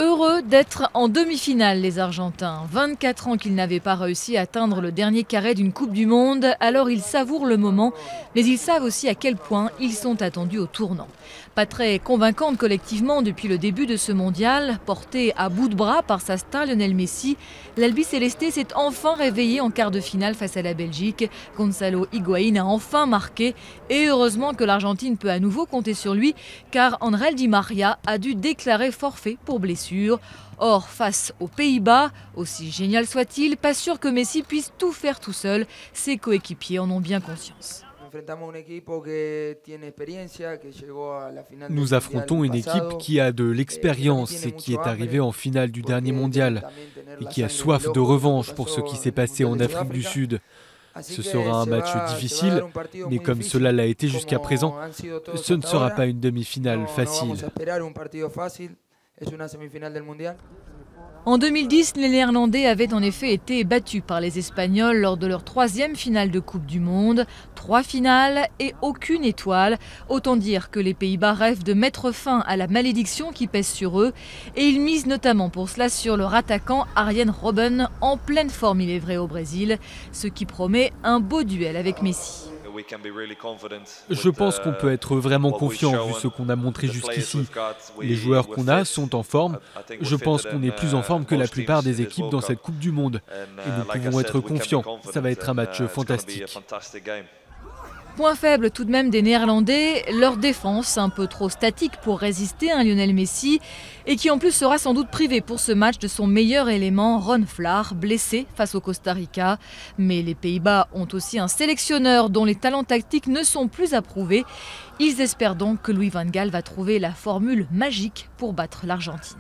Heureux d'être en demi-finale, les Argentins. 24 ans qu'ils n'avaient pas réussi à atteindre le dernier carré d'une Coupe du Monde, alors ils savourent le moment, mais ils savent aussi à quel point ils sont attendus au tournant. Pas très convaincante collectivement depuis le début de ce mondial, portée à bout de bras par sa star Lionel Messi, l'Albiceleste s'est enfin réveillé en quart de finale face à la Belgique. Gonzalo Higuaín a enfin marqué et heureusement que l'Argentine peut à nouveau compter sur lui car Ángel Di María a dû déclarer forfait pour blessure. Or, face aux Pays-Bas, aussi génial soit-il, pas sûr que Messi puisse tout faire tout seul. Ses coéquipiers en ont bien conscience. Nous affrontons une équipe qui a de l'expérience et qui est arrivée en finale du dernier mondial et qui a soif de revanche pour ce qui s'est passé en Afrique du Sud. Ce sera un match difficile, mais comme cela l'a été jusqu'à présent, ce ne sera pas une demi-finale facile. En 2010, les Néerlandais avaient en effet été battus par les Espagnols lors de leur troisième finale de Coupe du Monde. 3 finales et aucune étoile. Autant dire que les Pays-Bas rêvent de mettre fin à la malédiction qui pèse sur eux. Et ils misent notamment pour cela sur leur attaquant Arjen Robben, en pleine forme il est vrai au Brésil, ce qui promet un beau duel avec Messi. Je pense qu'on peut être vraiment confiant vu ce qu'on a montré jusqu'ici. Les joueurs qu'on a sont en forme. Je pense qu'on est plus en forme que la plupart des équipes dans cette Coupe du Monde. Et nous pouvons être confiants. Ça va être un match fantastique. Point faible tout de même des Néerlandais, leur défense un peu trop statique pour résister à un Lionel Messi et qui en plus sera sans doute privé pour ce match de son meilleur élément, Ron Vlaar, blessé face au Costa Rica. Mais les Pays-Bas ont aussi un sélectionneur dont les talents tactiques ne sont plus approuvés. Ils espèrent donc que Louis van Gaal va trouver la formule magique pour battre l'Argentine.